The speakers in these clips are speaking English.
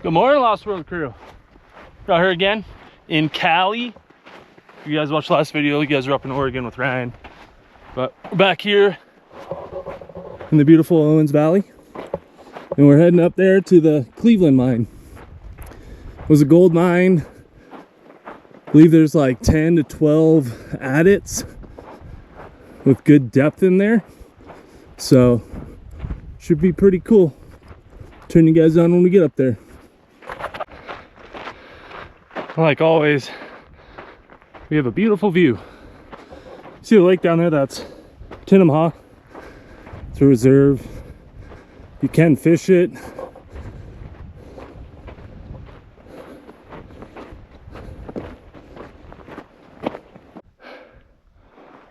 Good morning, Lost World crew. Out here again in Cali. You guys watched the last video, you guys were up in Oregon with Ryan. But we're back here in the beautiful Owens Valley. And we're heading up there to the Cleveland mine. It was a gold mine. I believe there's like 10 to 12 adits with good depth in there. So, should be pretty cool. Turn you guys on when we get up there. Like always, we have a beautiful view. See the lake down there? That's Tinnamhaw. It's a reserve. You can fish it.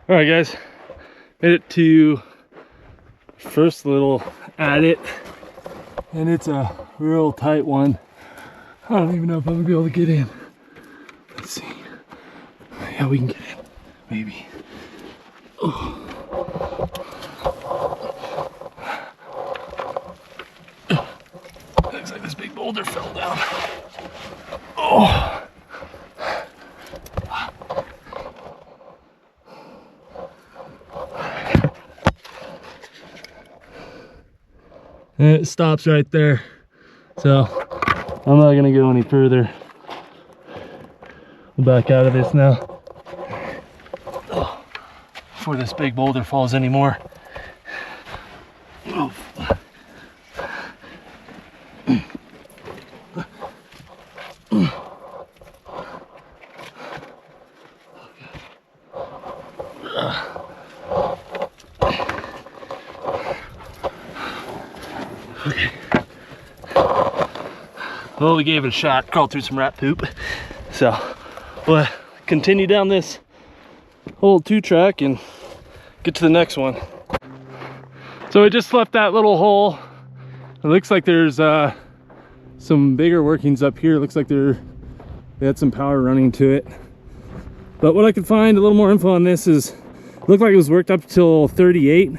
All right, guys, made it to first little adit, and it's a real tight one. I don't even know if I'm gonna be able to get in. Let's see. Yeah, we can get in. Maybe. Oh. Looks like this big boulder fell down. Oh. And it stops right there. So I'm not gonna go any further. We'll back out of this now. Oh, before this big boulder falls anymore. Oh. Okay. Well, we gave it a shot, crawled through some rat poop. So we'll continue down this old 2-track and get to the next one. So we just left that little hole. It looks like there's some bigger workings up here. It looks like they had some power running to it. But what I could find, a little more info on this, is it looked like it was worked up till 38,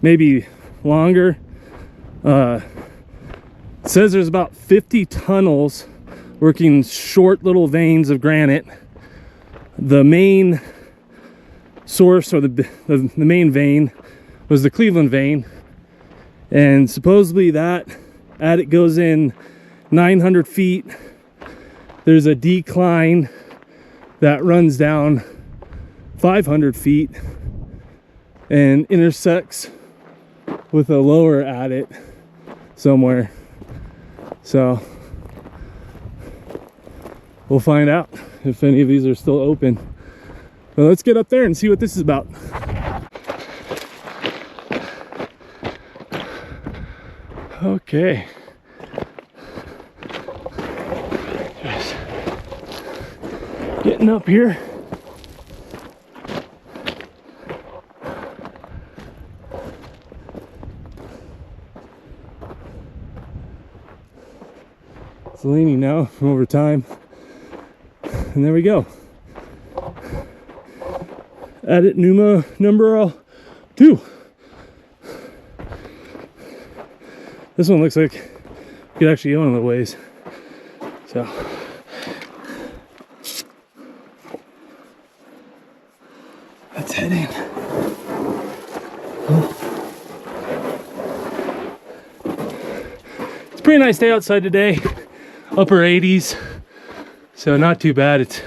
maybe longer. It says there's about 50 tunnels working short little veins of granite. The main source, or the main vein, was the Cleveland vein, and supposedly that adit goes in 900 feet. There's a decline that runs down 500 feet and intersects with a lower adit somewhere. So we'll find out if any of these are still open. But let's get up there and see what this is about. Okay. Just getting up here. It's leaning now from over time. And there we go. Adit number 2. This one looks like we could actually go in a little ways. So let's head in. It's a pretty nice day outside today. Upper 80s. So not too bad. It's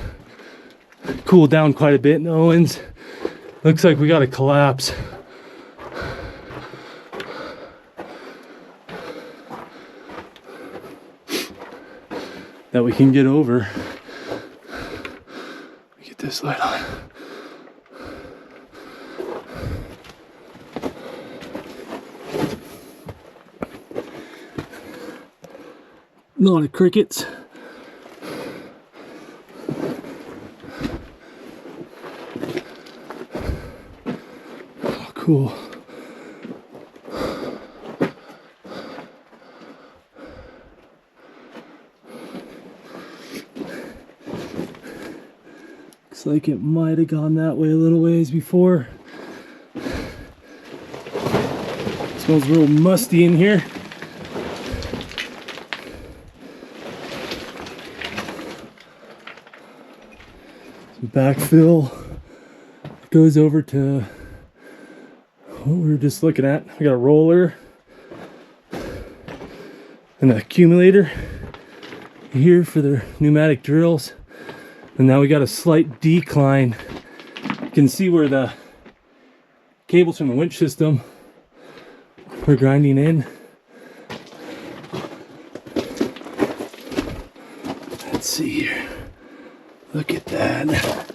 cooled down quite a bit in Owens. Looks like we got a collapse. That we can get over. Get this light on. A lot of crickets. Oh, cool. Looks like it might have gone that way a little ways before. It smells real musty in here. backfill goes over to what we were just looking at. We got a roller, an accumulator here for the pneumatic drills, and now we got a slight decline. You can see where the cables from the winch system were grinding in. Let's see here. Look at that.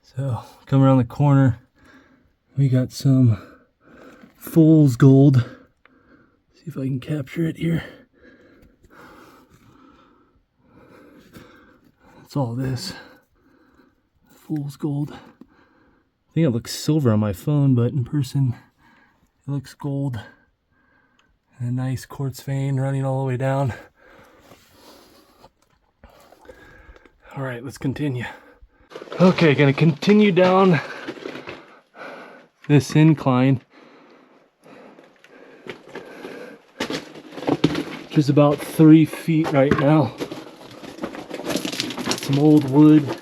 So, come around the corner, we got some fool's gold. See if I can capture it here. That's all this. Fool's gold. I think it looks silver on my phone, but in person it looks gold. And a nice quartz vein running all the way down. All right, let's continue. Okay, gonna continue down this incline, which is about 3 feet right now. Some old wood,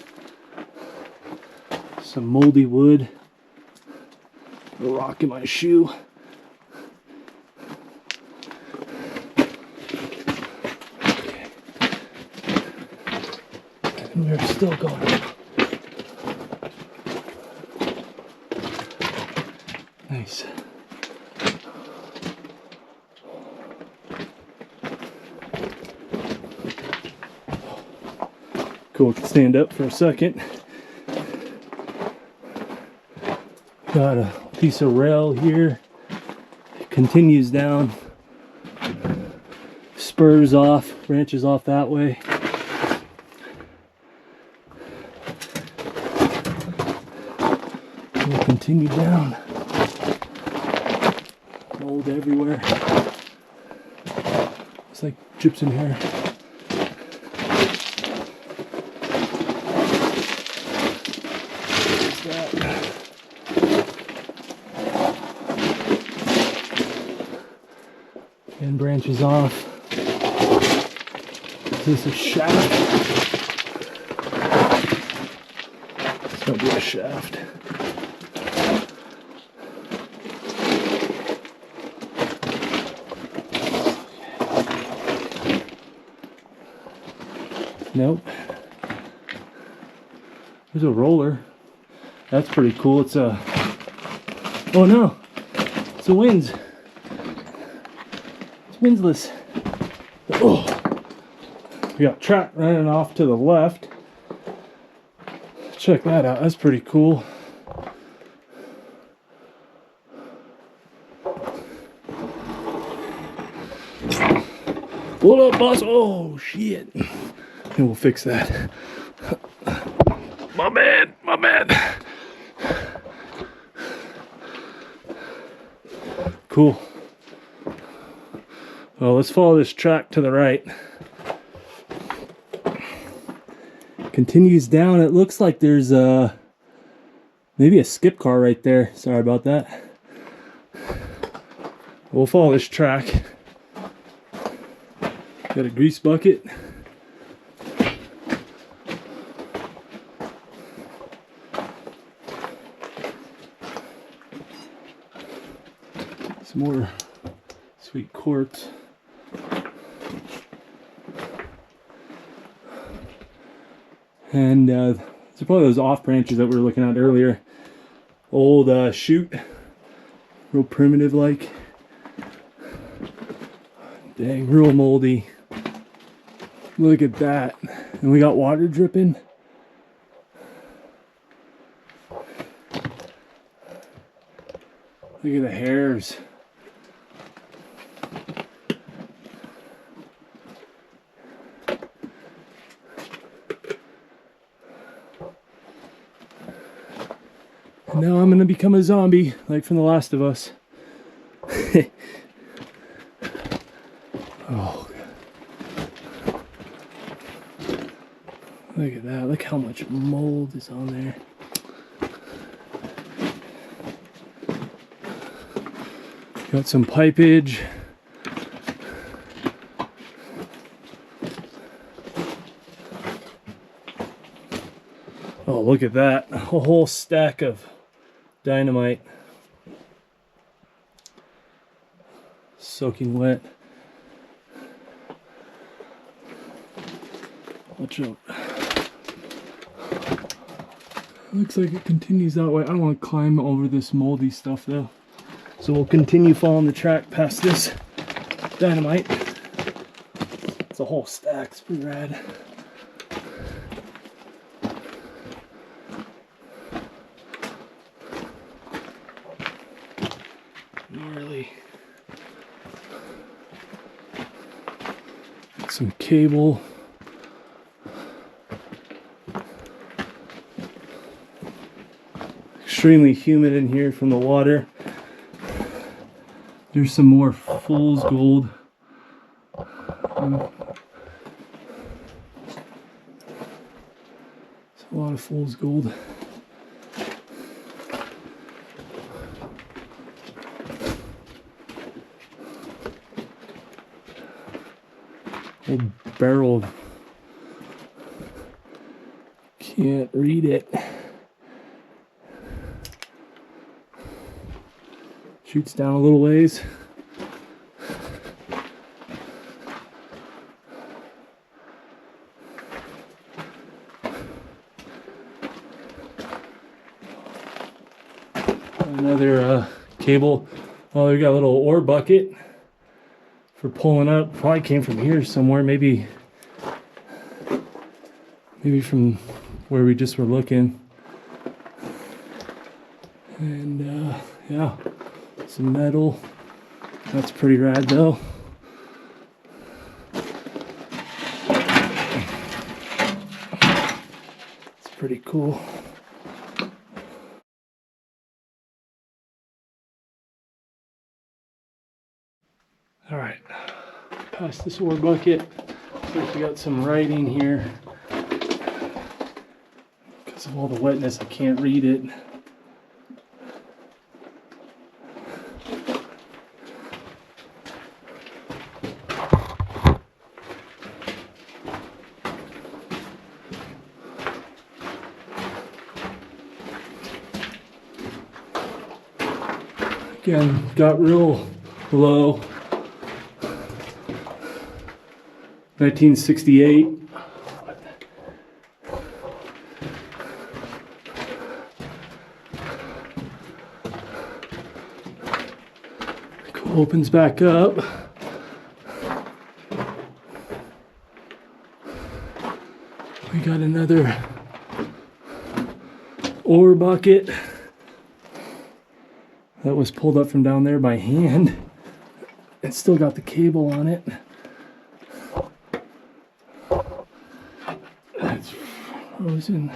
some moldy wood, a rock in my shoe. Okay. And we're still going up. Nice. Cool, can stand up for a second. Got a piece of rail here. It continues down, spurs off, branches off that way. We'll continue down. Mold everywhere. It's like gypsum hair. And branches off. Is this a shaft? It's gonna be a shaft. Nope. There's a roller. That's pretty cool. It's a... Oh no! It's a winds. It's windsless. Oh! We got track running off to the left. Check that out. That's pretty cool. What up, boss? Oh, shit. And we'll fix that. My man, my man. Cool. Well, let's follow this track to the right. Continues down. It looks like there's maybe a skip car right there. Sorry about that. We'll follow this track. Got a grease bucket. Some more sweet quartz. And these are probably those off branches that we were looking at earlier. Old chute, real primitive like. Dang, real moldy. Look at that. And we got water dripping. Look at the hairs. And now I'm gonna become a zombie, like from The Last of Us. Oh. Look at that. Look how much mold is on there. Got some pipage. look at that. A whole stack of dynamite. Soaking wet. Watch out. Looks like it continues that way. I don't want to climb over this moldy stuff though. So we'll continue following the track past this dynamite. It's a whole stack. It's pretty rad. Gnarly. Some cable. Extremely humid in here from the water. There's some more fool's gold. It's a lot of fool's gold. Old barrel of, can't read it. Shoots down a little ways. Another cable. Oh, we got a little ore bucket for pulling up. Probably came from here somewhere. Maybe from where we just were looking. And yeah, some metal. That's pretty rad though. It's pretty cool. All right, past this ore bucket. Looks like we got some writing here. Because of all the wetness, I can't read it. Again, got real low. 1968. Opens back up. We got another ore bucket that was pulled up from down there by hand. It's still got the cable on it. It's frozen.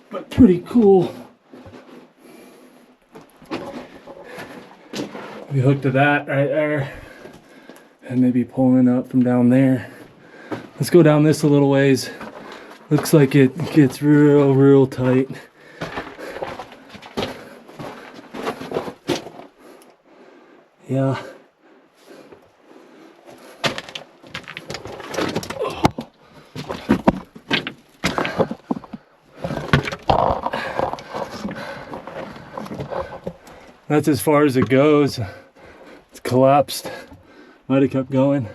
But pretty cool. We hooked to that right there. And maybe pulling up from down there. Let's go down this a little ways. Looks like it gets real tight. Yeah. That's as far as it goes. It's collapsed. Might have kept going.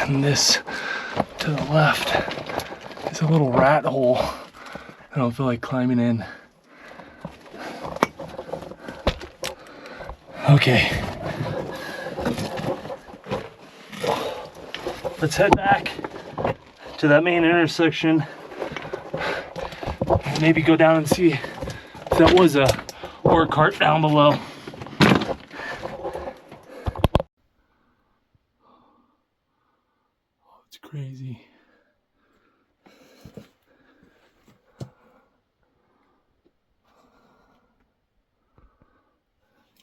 And this to the left is a little rat hole. I don't feel like climbing in. Okay. Let's head back to that main intersection. Maybe go down and see if that was a ore cart down below. Oh, it's crazy.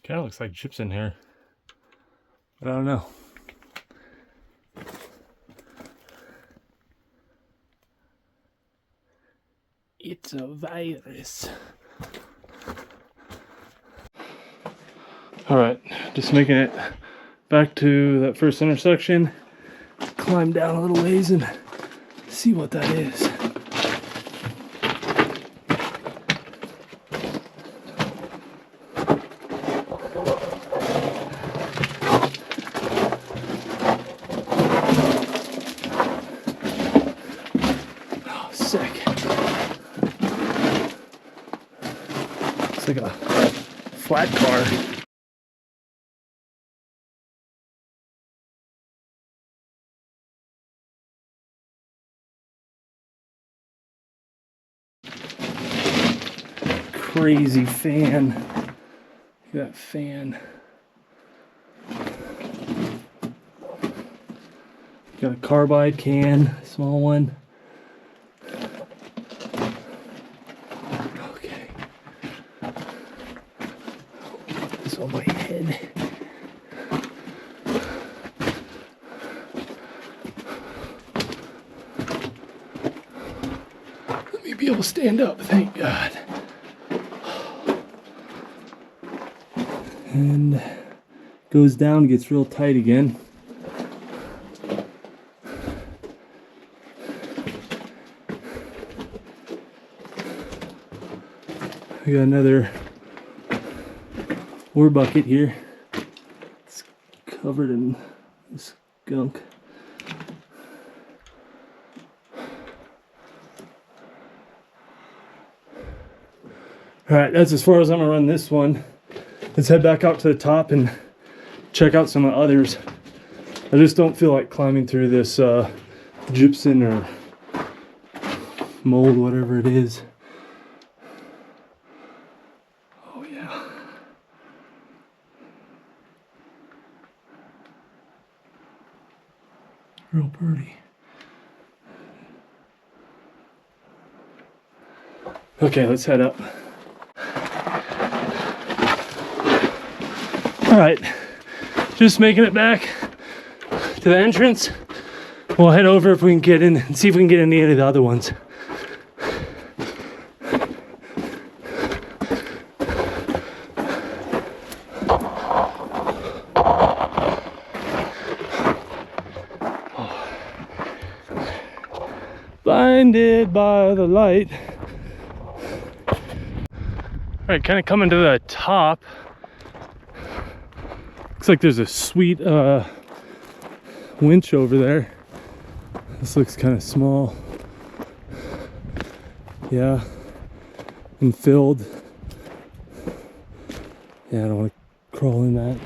Kind of looks like chips in here, but I don't know. It's a virus. All right, just making it back to that first intersection. Climb down a little ways and see what that is. Oh, sick. It's like a flat car. Crazy fan. Look at that fan. Got a carbide can, small one. Okay. Put this on my head. Let me be able to stand up, thank God. And goes down, gets real tight again. I got another ore bucket here. It's covered in skunk. Alright, that's as far as I'm gonna run this one. Let's head back out to the top and check out some of the others. I just don't feel like climbing through this gypsum or mold, whatever it is. Oh yeah. Real pretty. Okay, let's head up. Alright, just making it back to the entrance. We'll head over if we can get in and see if we can get any of the other ones. Oh. Blinded by the light. Alright, kind of coming to the top. Looks like there's a sweet winch over there. This looks kind of small. Yeah, and filled. Yeah, I don't want to crawl in that.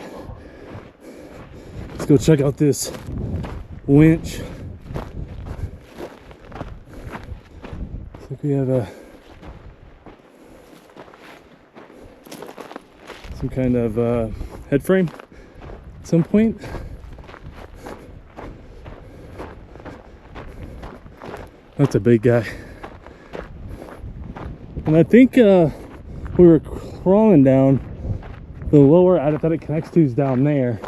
Let's go check out this winch. Looks like we have some kind of head frame at some point. That's a big guy. And I think we were crawling down, the lower adit that it connects to is down there.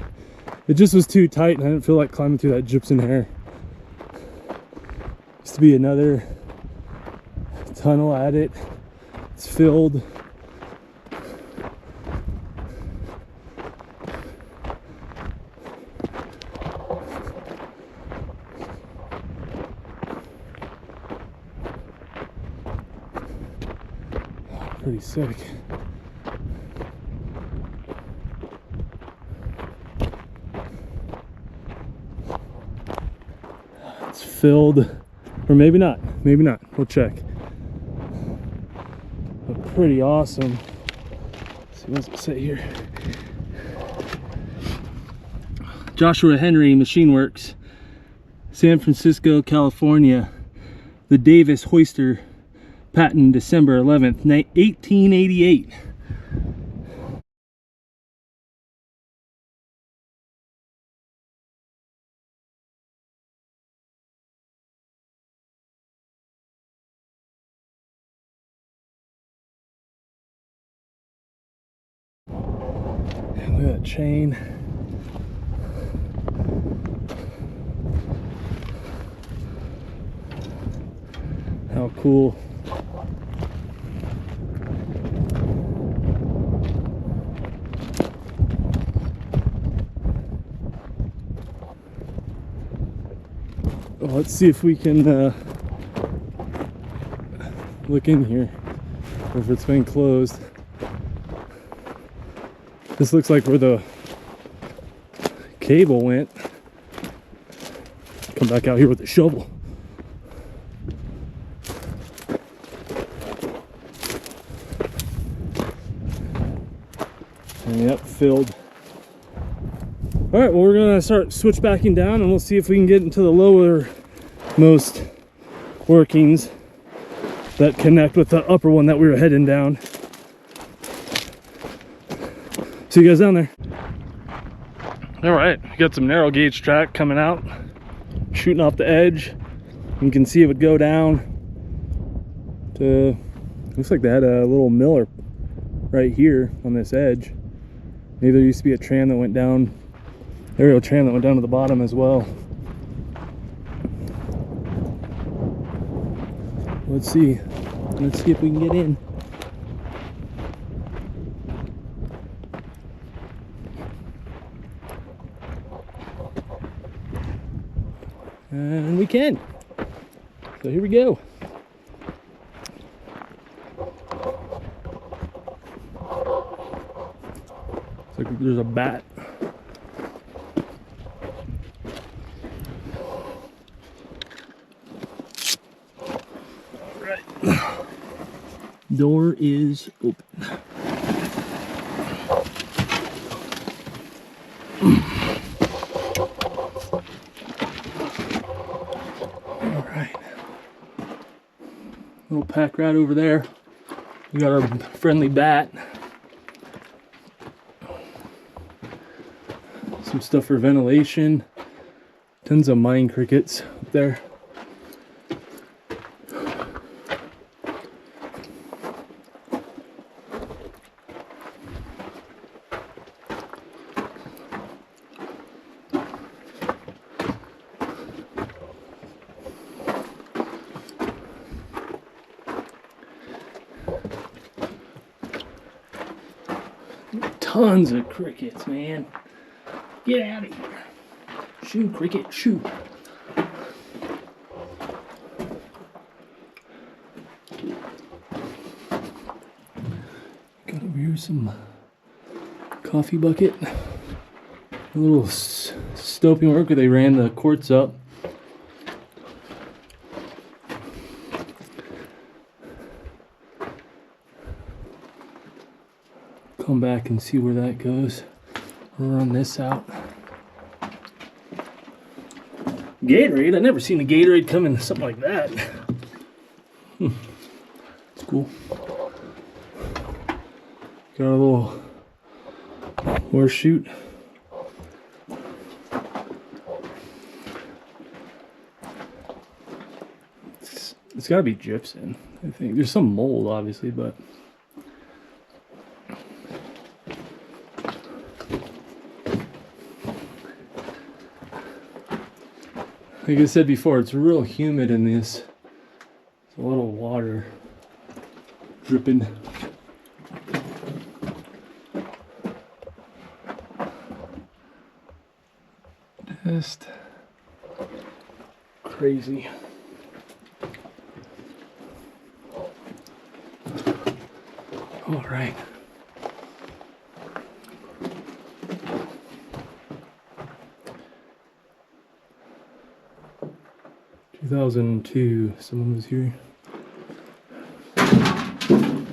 It just was too tight and I didn't feel like climbing through that gypsum hair. Used to be another tunnel adit. It's filled. Pretty sick. It's filled, or maybe not. Maybe not. We'll check. But pretty awesome. Let's see, what does it say here? Joshua Henry Machine Works, San Francisco, California. The Davis Hoister. Patent December 11th, 1888. And look at that chain. How cool. Let's see if we can look in here, or if it's been closed. This looks like where the cable went. Come back out here with the shovel. And yep, filled. All right, well, we're gonna start switchbacking down, and we'll see if we can get into the lowermost workings that connect with the upper one that we were heading down. See you guys down there. All right, we got some narrow gauge track coming out, shooting off the edge. You can see it would go down to, looks like they had a little miller right here on this edge. Maybe there used to be a tram that went down, aerial tram that went down to the bottom as well. Let's see if we can get in. And we can. So here we go. Looks like there's a bat. All right. Door is open. Little pack rat over there. We got our friendly bat. Some stuff for ventilation. Tons of mine crickets up there. Tons of crickets, man. Get out of here. Shoo, cricket, shoo. Got over here some coffee bucket. A little stoping work where they ran the quartz up. Come back and see where that goes. We'll run this out. Gatorade? I've never seen a Gatorade come in something like that. It's cool. Got a little horse chute. It's got to be gypsum, I think. There's some mold, obviously, but like I said before, it's real humid in this. There's a little water dripping. Just crazy. All right. In 2002, someone was here. And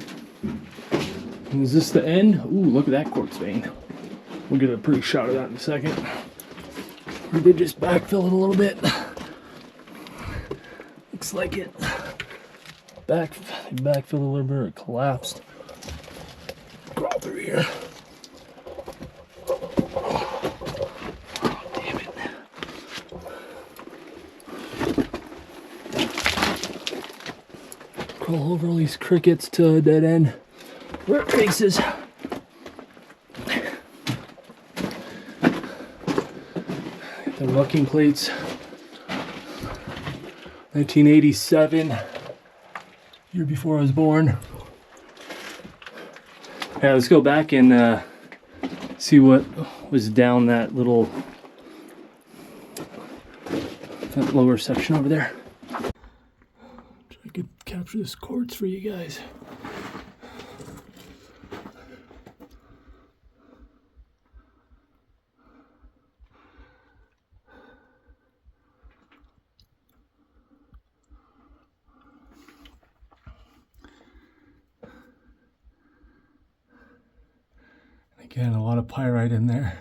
is this the end? Ooh, look at that quartz vein. We'll get a pretty shot of that in a second. We did just backfill it a little bit. Looks like it backfilled a little bit, or it collapsed. Crawl through here. Crawl over all these crickets to a dead end where it faces. The mucking plates. 1987. Year before I was born. Yeah, let's go back and see what was down that little that lower section over there. Try to capture this quartz for you guys. Again, a lot of pyrite in there.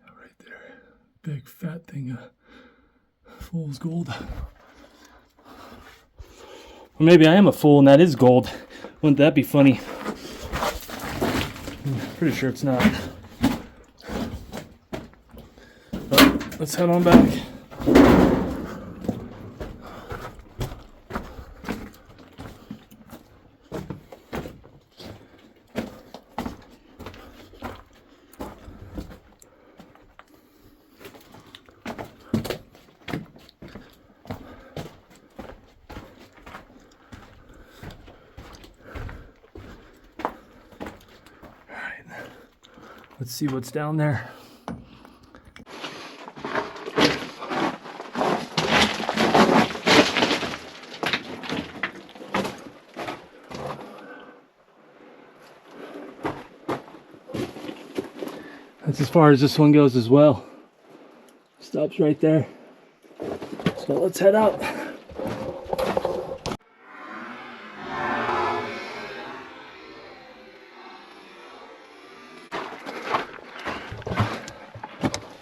Right there, big fat thing of fool's gold. Or maybe I am a fool and that is gold. Wouldn't that be funny? I'm pretty sure it's not. But let's head on back. Let's see what's down there. That's as far as this one goes as well. Stops right there. So let's head out.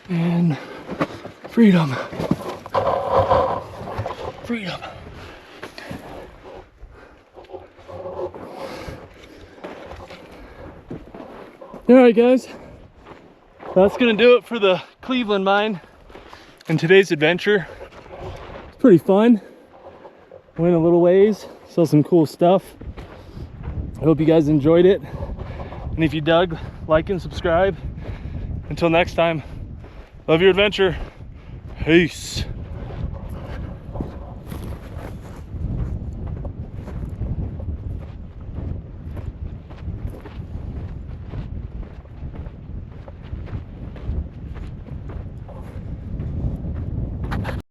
And freedom. Freedom. Alright guys, that's gonna do it for the Cleveland mine and today's adventure. It's pretty fun. Went a little ways, saw some cool stuff. I hope you guys enjoyed it. And if you dug, like and subscribe. Until next time. Love your adventure. Peace.